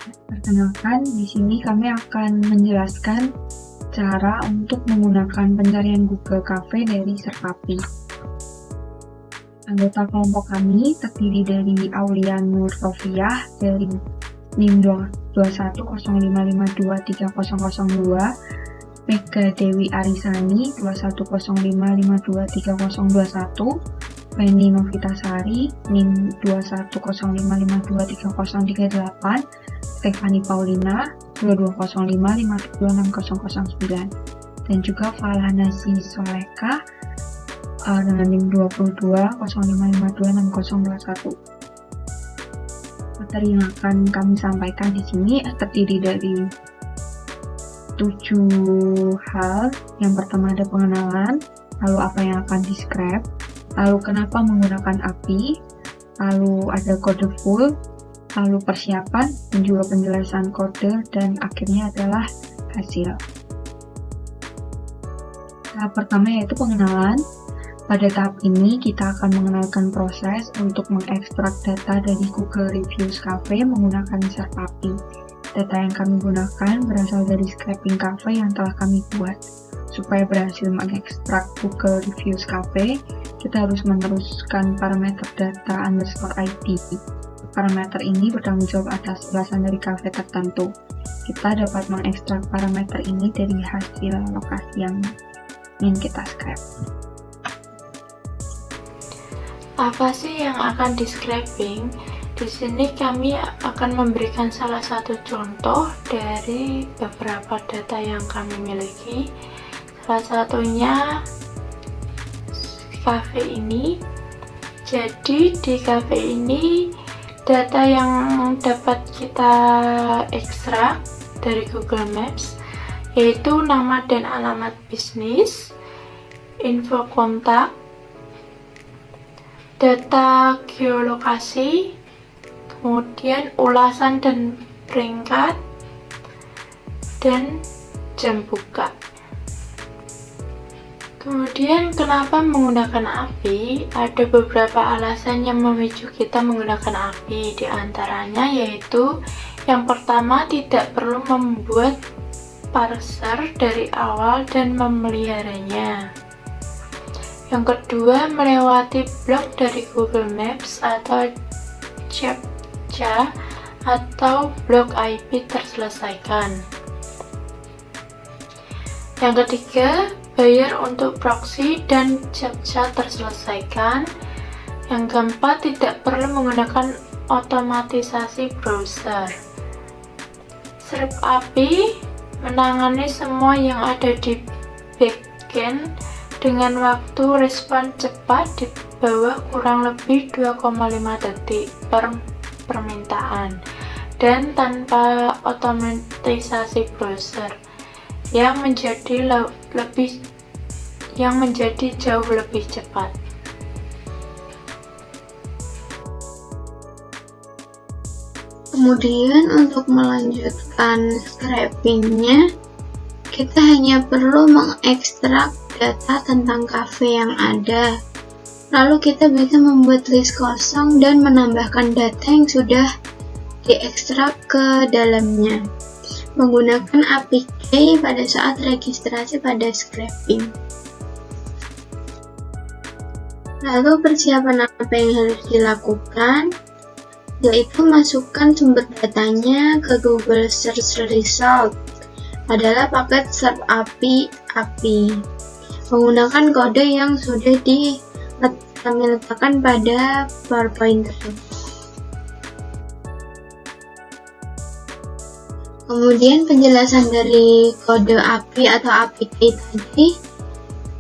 Perkenalkan, di sini kami akan menjelaskan cara untuk menggunakan pencarian Google Cafe dari Serpapi. Anggota kelompok kami terdiri dari Aulia Nur Rofiah dari NIM 2105523002, Mega Dewi Arisani 2105523021, Penny Novitasari NIM 2105523038, Stefani Paulina 2205526009, dan juga Falhanasi Soleka dengan NIM 2205526021. Materi yang akan kami sampaikan di sini terdiri dari 7 hal. Yang pertama ada pengenalan, lalu apa yang akan di-scrap, lalu kenapa menggunakan API, lalu ada kode full, lalu persiapan, dan juga penjelasan kode, dan akhirnya adalah hasil. Tahap pertama yaitu pengenalan. Pada tahap ini, kita akan mengenalkan proses untuk mengekstrak data dari Google Reviews Cafe menggunakan Serpapi. Data yang kami gunakan berasal dari scraping cafe yang telah kami buat. Supaya berhasil mengekstrak Google Reviews Cafe, kita harus meneruskan parameter data _id. Parameter ini bertanggung jawab atas ulasan dari cafe tertentu. Kita dapat mengekstrak parameter ini dari hasil lokasi yang ingin kita scrap. Apa sih yang akan di scraping? Di sini kami akan memberikan salah satu contoh dari beberapa data yang kami miliki. Salah satunya cafe ini. Jadi di cafe ini data yang dapat kita ekstrak dari Google Maps yaitu nama dan alamat bisnis, info kontak, data geolokasi, kemudian ulasan dan peringkat, dan jam buka. Kemudian kenapa menggunakan API? Ada beberapa alasan yang memicu kita menggunakan API. Di antaranya yaitu yang pertama, tidak perlu membuat parser dari awal dan memeliharanya. Yang kedua, melewati blok dari Google Maps atau CAPTCHA atau blok IP terselesaikan. Yang ketiga, bayar untuk proxy dan CAPTCHA terselesaikan. Yang keempat, tidak perlu menggunakan otomatisasi browser. Serpapi menangani semua yang ada di backend dengan waktu respon cepat di bawah kurang lebih 2,5 detik per permintaan dan tanpa otomatisasi browser yang menjadi jauh lebih cepat. Kemudian untuk melanjutkan scrapingnya, kita hanya perlu mengekstrak data tentang cafe yang ada. Lalu kita bisa membuat list kosong dan menambahkan data yang sudah diekstrak ke dalamnya menggunakan API pada saat registrasi pada scraping. Lalu persiapan apa yang harus dilakukan? Yaitu masukkan sumber datanya ke Google Search Result adalah paket Serpapi API menggunakan kode yang sudah kami letakkan pada PowerPoint tersebut. Kemudian penjelasan dari kode API atau API tadi,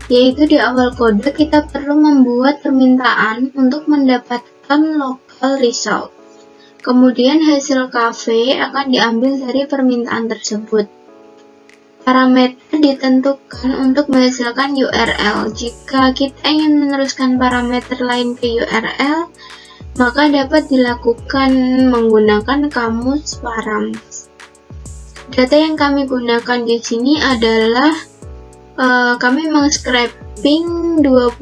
yaitu di awal kode kita perlu membuat permintaan untuk mendapatkan local result. Kemudian hasil cafe akan diambil dari permintaan tersebut. Parameter ditentukan untuk menghasilkan URL. Jika kita ingin meneruskan parameter lain ke URL, maka dapat dilakukan menggunakan kamus params. Data yang kami gunakan di sini adalah kami meng-scraping 20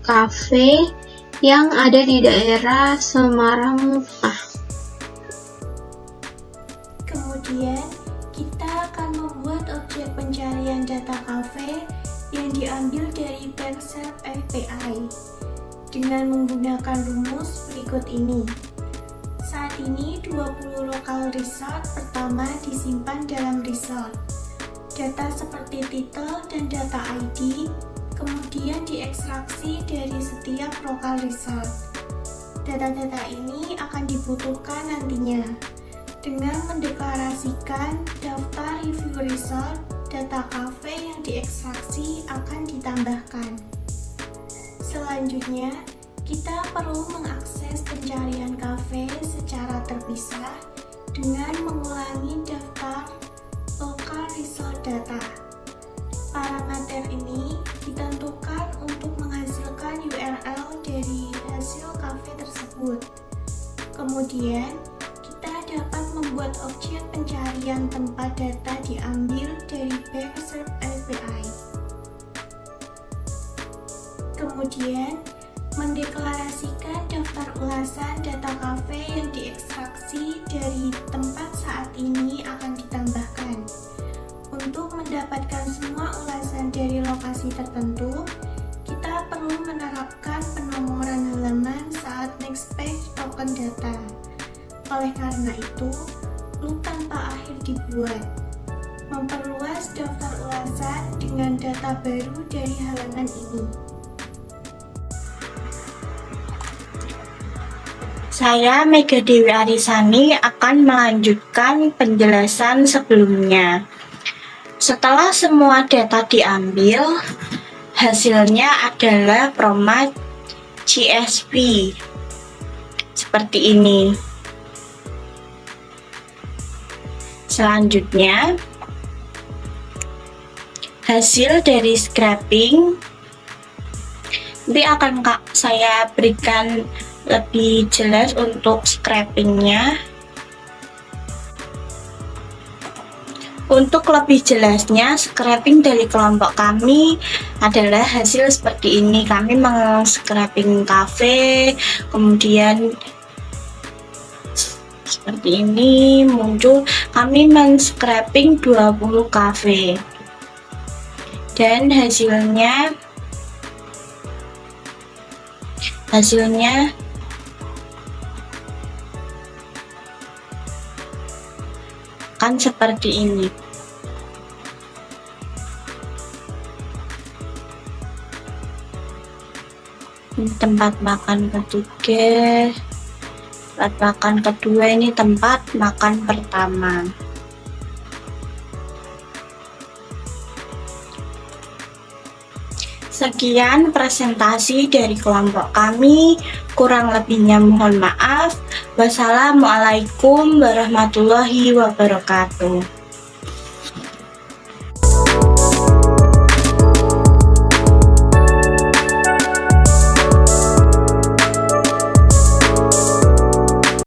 cafe yang ada di daerah Semarang. Kemudian kita akan membuat objek pencarian data cafe yang diambil dari Backup API dengan menggunakan rumus berikut ini. Saat ini 20 local result pertama disimpan dalam result. Data seperti title dan data ID kemudian diekstraksi dari setiap local result. Data-data ini akan dibutuhkan nantinya. Dengan mendeklarasikan daftar review result, data cafe yang diekstraksi akan ditambahkan. Selanjutnya, kita perlu mengakses pencarian cafe secara terpisah dengan mengulangi daftar local result data. Parameter ini ditentukan untuk menghasilkan URL dari hasil cafe tersebut. Kemudian, kita dapat membuat objek pencarian tempat data diambil dari Backup API. Kemudian, mendeklarasikan daftar ulasan data cafe yang diekstraksi dari tempat saat ini akan ditambahkan. Untuk mendapatkan semua ulasan dari lokasi tertentu, kita perlu menerapkan penomoran halaman saat next page token data. Oleh karena itu, loop tanpa akhir dibuat. Memperluas daftar ulasan dengan data baru dari halaman ini. Saya Mega Dewi Arisani akan melanjutkan penjelasan sebelumnya. Setelah semua data diambil, hasilnya adalah format CSV seperti ini. Selanjutnya, hasil dari scraping nanti akan saya berikan lebih jelas untuk scrapingnya. Untuk lebih jelasnya, scraping dari kelompok kami adalah hasil seperti ini. Kami meng-scraping cafe, kemudian seperti ini muncul. Kami men-scraping 20 cafe. Dan hasilnya kan seperti ini. Ini tempat makan ketiga, tempat makan kedua, ini tempat makan pertama. Sekian presentasi dari kelompok kami, kurang lebihnya mohon maaf. Wassalamualaikum warahmatullahi wabarakatuh.